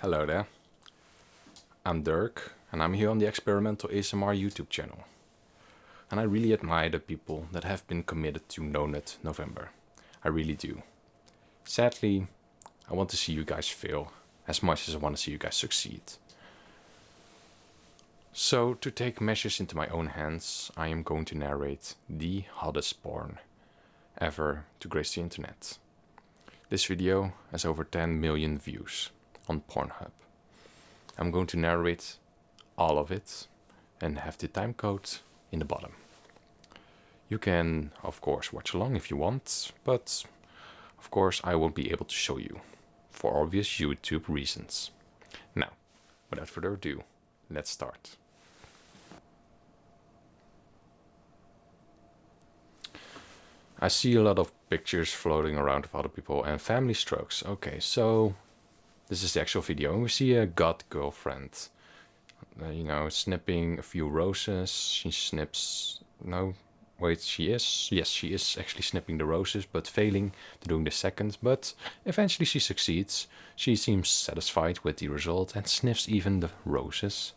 Hello there, I'm Dirk, and I'm here on the Experimental ASMR YouTube channel. And I really admire the people that have been committed to No Nut November. I really do. Sadly, I want to see you guys fail as much as I want to see you guys succeed. So, to take measures into my own hands, I am going to narrate the hottest porn ever to grace the internet. This video has over 10 million views on Pornhub. I'm going to narrate all of it and have the time code in the bottom. You can, of course, watch along if you want, but of course I won't be able to show you for obvious YouTube reasons. Now, without further ado, let's start. I see a lot of pictures floating around of other people and family strokes. Okay, so this is the actual video, and we see a god girlfriend, snipping a few roses. She snips, no, wait, she is, yes, she is actually snipping the roses, but failing to doing the second, but eventually she succeeds. She seems satisfied with the result and sniffs even the roses.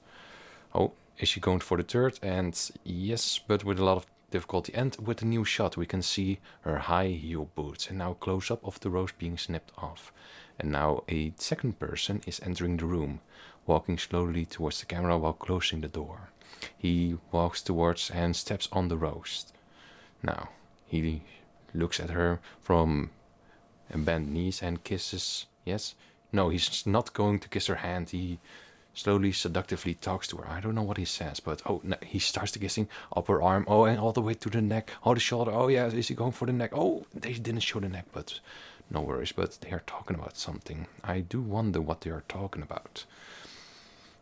Oh, is she going for the third? And yes, but with a lot of difficulty, and with a new shot we can see her high heel boots, and now close up of the rose being snipped off. And now a second person is entering the room, walking slowly towards the camera while closing the door. He walks towards and steps on the rose. Now he looks at her from bent knees and kisses. Yes, no, he's not going to kiss her hand. He slowly, seductively talks to her. I don't know what he says, but oh, no, he starts to kissing up her arm. Oh, and all the way to the neck. Oh, the shoulder. Oh, yeah, is he going for the neck? Oh, they didn't show the neck, but no worries. But they are talking about something. I do wonder what they are talking about.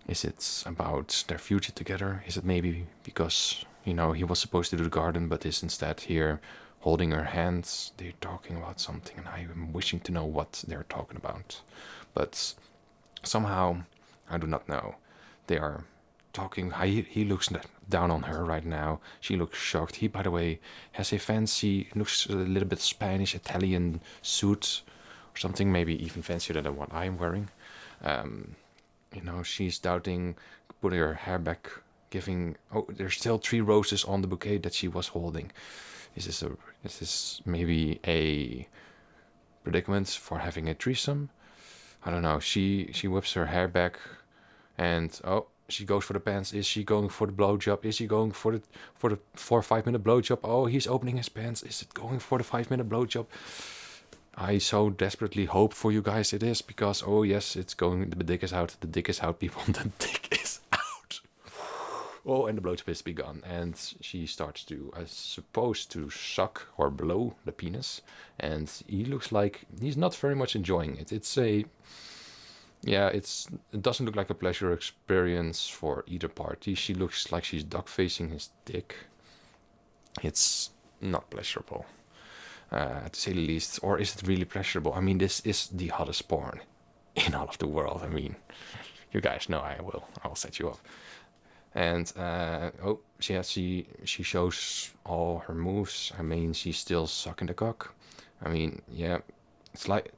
Is it about their future together? Is it maybe because, he was supposed to do the garden, but is instead here holding her hands? They're talking about something, and I am wishing to know what they're talking about. But somehow, I do not know. They are talking. He looks down on her right now. She looks shocked. He, by the way, has a fancy, looks a little bit Spanish, Italian suit or something, maybe even fancier than what I am wearing. She's doubting, putting her hair back, giving. Oh, there's still 3 roses on the bouquet that she was holding. Is this maybe a predicament for having a threesome? I don't know. She whips her hair back, and oh, she goes for the pants. Is she going for the blowjob? Is he going for the 4 or 5 minute blowjob? Oh, he's opening his pants. Is it going for the 5 minute blowjob? I so desperately hope for you guys it is, because oh yes, it's going. The dick is out. The dick is out, people. The dick is out. Oh, and the blowjob has begun, and she starts to, I suppose, to suck or blow the penis, and he looks like he's not very much enjoying it. It doesn't look like a pleasure experience for either party. She looks like she's duck facing his dick. It's not pleasurable, to say the least. Or is it really pleasurable? I mean, this is the hottest porn in all of the world. I mean, you guys know I will set you up. And she shows all her moves. I mean, she's still sucking the cock. I mean, yeah, it's like,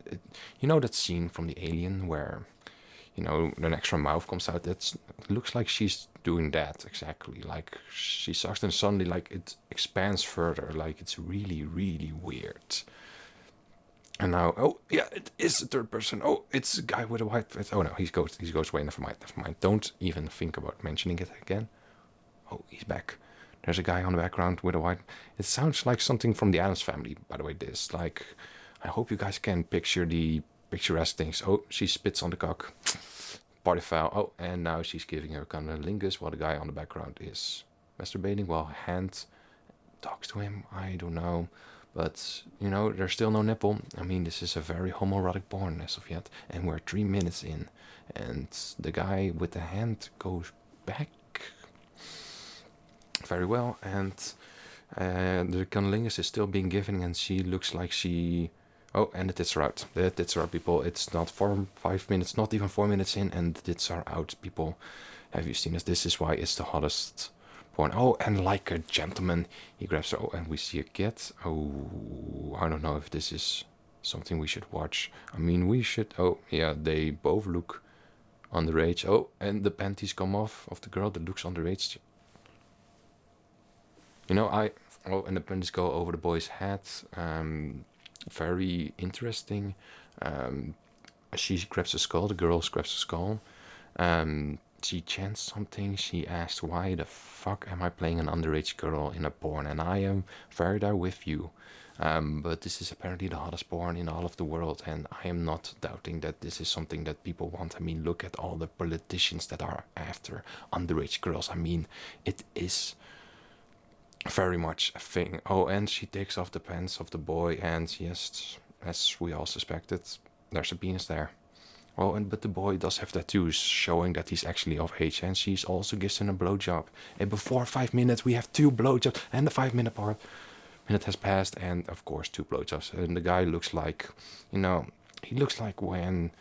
that scene from the Alien where, an extra mouth comes out. It looks like she's doing that exactly. Like she sucks, and suddenly, like, it expands further. Like it's really, really weird. And now, oh yeah, it is a third person. Oh, it's a guy with a white face. Oh no, he goes away. Never mind. Don't even think about mentioning it again. Oh, he's back. There's a guy on the background with a white. It sounds like something from the Addams Family, by the way. This, like, I hope you guys can picture the picturesque things. Oh, she spits on the cock. Party foul. Oh, and now she's giving her cunnilingus while the guy on the background is masturbating while hand talks to him. I don't know. But, there's still no nipple. I mean, this is a very homoerotic porn as of yet. And we're 3 minutes in. And the guy with the hand goes back. Very well. And the cunnilingus is still being given. And she looks like she... Oh, and the tits are out. The tits are out, people. It's not 5 minutes, not even 4 minutes in. And the tits are out, people. Have you seen this? This is why it's the hottest porn. Oh, and like a gentleman, he grabs her. Oh, and we see a kid. Oh, I don't know if this is something we should watch. I mean, we should. Oh, yeah, they both look underage. Oh, and the panties come off of the girl that looks underage. You know, oh, and the panties go over the boy's head. Very interesting. Um, she grabs a skull. The girl grabs a skull. She chants something. She asks, "Why the fuck am I playing an underage girl in a porn?" And I am very there with you. But this is apparently the hottest porn in all of the world, and I am not doubting that this is something that people want. I mean, look at all the politicians that are after underage girls. I mean, it is very much a thing. Oh, and she takes off the pants of the boy, and yes, as we all suspected, there's a penis there. Oh, but the boy does have tattoos showing that he's actually of age, and she's also gives him a blowjob. And before 5 minutes, we have 2 blowjobs, and the 5 minute minute has passed, and of course 2 blowjobs. And the guy looks like, he looks like when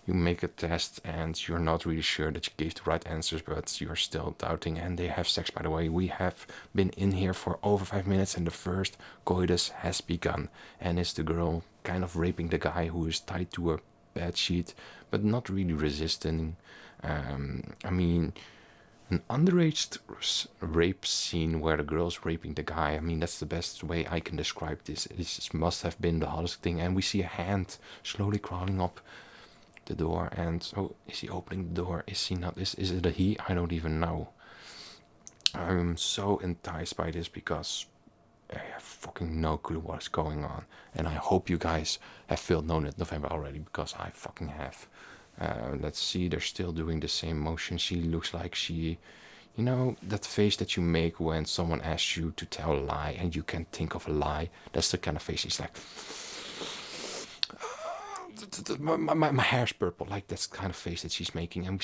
you make a test and you're not really sure that you gave the right answers, but you're still doubting. And they have sex, by the way. We have been in here for over 5 minutes, and the first coitus has begun. And it's the girl kind of raping the guy who is tied to a bed sheet, but not really resisting. I mean, an underage rape scene where the girl's raping the guy. I mean, that's the best way I can describe this. This must have been the hottest thing. And we see a hand slowly crawling up the door, and oh, is he opening the door? Is he not? Is it a he? I don't even know. I'm so enticed by this because I have fucking no clue what's going on, and I hope you guys have filled No Nut November already, because I fucking have. Let's see, they're still doing the same motion. She looks like she, that face that you make when someone asks you to tell a lie and you can't think of a lie. That's the kind of face she's like. My hair's purple, like that's the kind of face that she's making. And we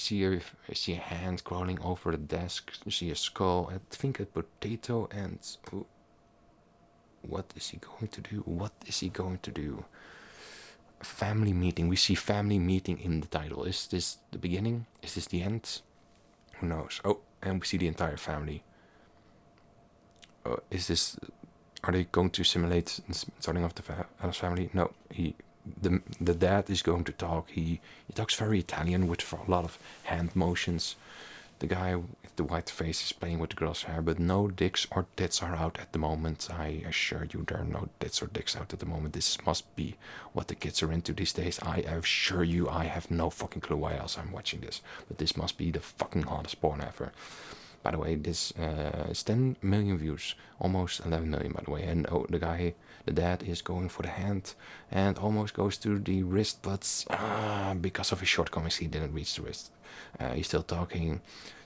see a hand crawling over the desk. We see a skull, I think a potato, and what is he going to do? What is he going to do? A family meeting. We see family meeting in the title. Is this the beginning? Is this the end? Who knows? Oh, and we see the entire family. Is this? Are they going to simulate starting off the Adam's family? No, the dad is going to talk. He talks very Italian with a lot of hand motions. The guy with the white face is playing with the girl's hair, but no dicks or tits are out at the moment. I assure you, there are no tits or dicks out at the moment. This must be what the kids are into these days. I assure you, I have no fucking clue why else I'm watching this, but this must be the fucking hottest porn ever. By the way, this is 10 million views, almost 11 million, by the way. And oh, the dad is going for the hand and almost goes to the wrist, but because of his shortcomings, he didn't reach the wrist. He's still talking.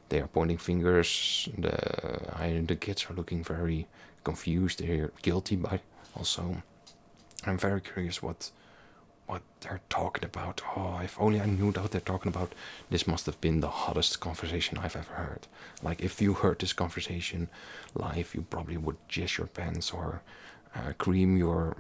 They are pointing fingers. The kids are looking very confused. They're guilty, but also, I'm very curious what they're talking about. Oh, if only I knew what they're talking about. This must have been the hottest conversation I've ever heard. Like, if you heard this conversation live, you probably would jizz your pants or cream your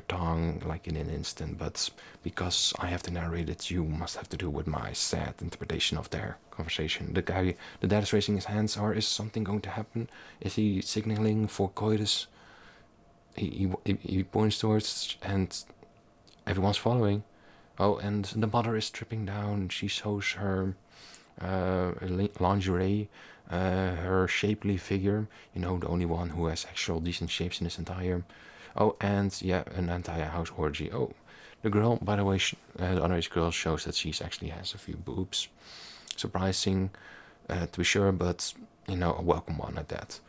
tongue like in an instant. But because I have to narrate it, you must have to do with my sad interpretation of their conversation. The dad is raising his hands. Or is something going to happen? Is he signaling for coitus? He points towards, and everyone's following. Oh, and the mother is stripping down. She shows her lingerie, her shapely figure. The only one who has actual decent shapes in this entire. Oh, and yeah, an entire house orgy. Oh, the girl, by the way, the underage girl shows that she actually has a few boobs. Surprising, to be sure, but a welcome one at that.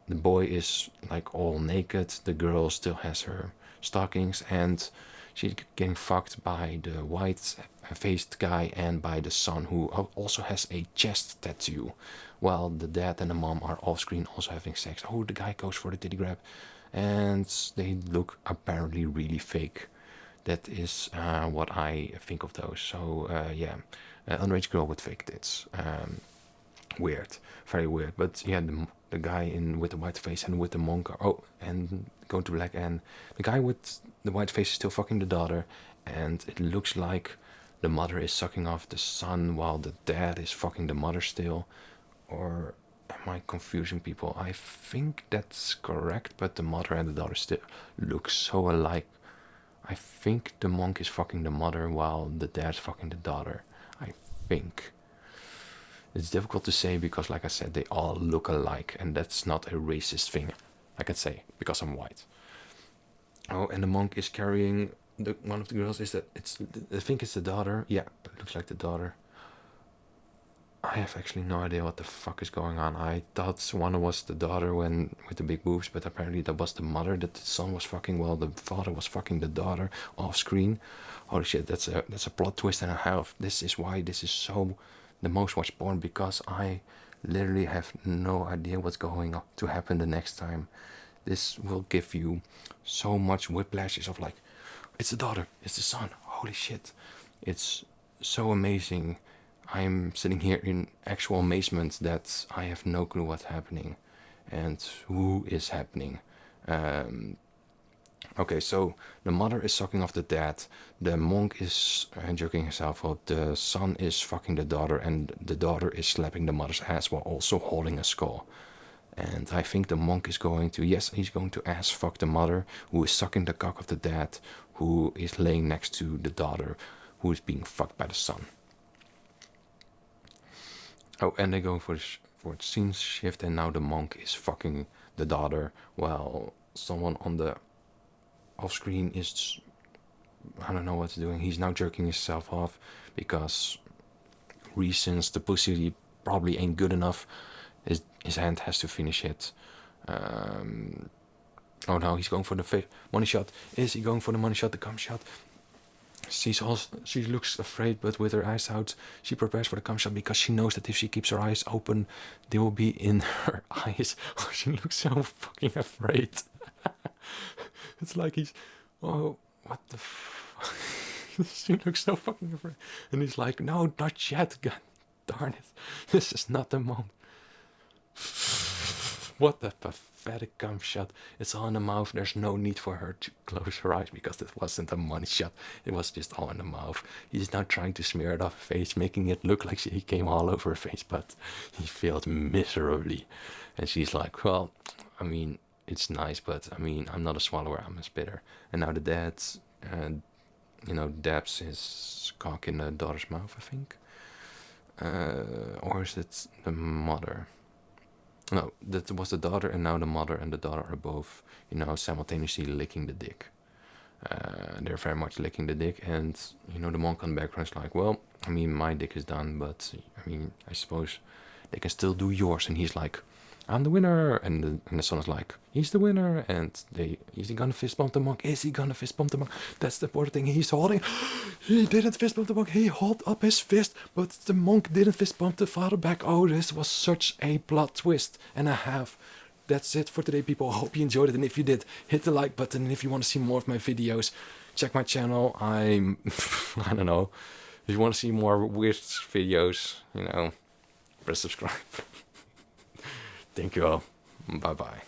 The boy is like all naked. The girl still has her stockings, and she's getting fucked by the white-faced guy and by the son, who also has a chest tattoo, while the dad and the mom are off-screen also having sex. Oh, the guy goes for the titty grab, and they look apparently really fake. That is what I think of those. So yeah, underage girl with fake tits. Weird, very weird. But yeah, the guy with the white face and with the monk. Oh, and going to black, and the guy with the white face is still fucking the daughter, and it looks like the mother is sucking off the son while the dad is fucking the mother still. Or am I confusing people? I think that's correct, but the mother and the daughter still look so alike. I think the monk is fucking the mother while the dad's fucking the daughter. I think. It's difficult to say because, like I said, they all look alike, and that's not a racist thing, I can say, because I'm white. Oh, and the monk is carrying one of the girls. Is that it's? I think it's the daughter. Yeah, it looks like the daughter. I have actually no idea what the fuck is going on. I thought one was the daughter when with the big boobs, but apparently that was the mother that the son was fucking while the father was fucking the daughter off screen. Holy shit, that's a plot twist and a half. This is why this is so the most watched porn, because I literally have no idea what's going to happen the next time. This will give you so much whiplashes of like, it's the daughter, it's the son, holy shit. It's so amazing. I'm sitting here in actual amazement that I have no clue what's happening and who is happening. Okay, so the mother is sucking off the dad, the monk is jerking himself up, the son is fucking the daughter, and the daughter is slapping the mother's ass while also holding a skull. And I think the monk is going to, yes, he's going to ass fuck the mother, who is sucking the cock of the dad, who is laying next to the daughter, who is being fucked by the son. Oh, and they go for the scene shift, and now the monk is fucking the daughter while someone on the off screen is, I don't know what he's doing. He's now jerking himself off because reasons the pussy probably ain't good enough. His hand has to finish it. Oh no, he's going for the money shot. Is he going for the money shot, the cum shot? She looks afraid, but with her eyes out, she prepares for the cum shot because she knows that if she keeps her eyes open, they will be in her eyes. Oh, she looks so fucking afraid. It's like he's, oh, what the fuck? She looks so fucking afraid. And he's like, no, not yet, god darn it. This is not the moment. What a pathetic cum shot. It's all in the mouth. There's no need for her to close her eyes because it wasn't a money shot. It was just all in the mouth. He's now trying to smear it off her face, making it look like he came all over her face, but he failed miserably. And she's like, well, I mean, it's nice, but I mean, I'm not a swallower, I'm a spitter. And now the dad, dabs his cock in the daughter's mouth, I think. Or is it the mother? No, that was the daughter, and now the mother and the daughter are both, simultaneously licking the dick. They're very much licking the dick, and, the monk on the background is like, well, I mean, my dick is done, but, I mean, I suppose they can still do yours. And he's like, I'm the winner. And the son is like, he's the winner. And is he gonna fist bump the monk? Is he gonna fist bump the monk? That's the important thing he's holding. He didn't fist bump the monk. He held up his fist, but the monk didn't fist bump the father back. Oh, this was such a plot twist and a half. That's it for today, people. I hope you enjoyed it. And if you did, hit the like button. And if you want to see more of my videos, check my channel. I don't know. If you want to see more weird videos, press subscribe. Thank you all. Bye bye.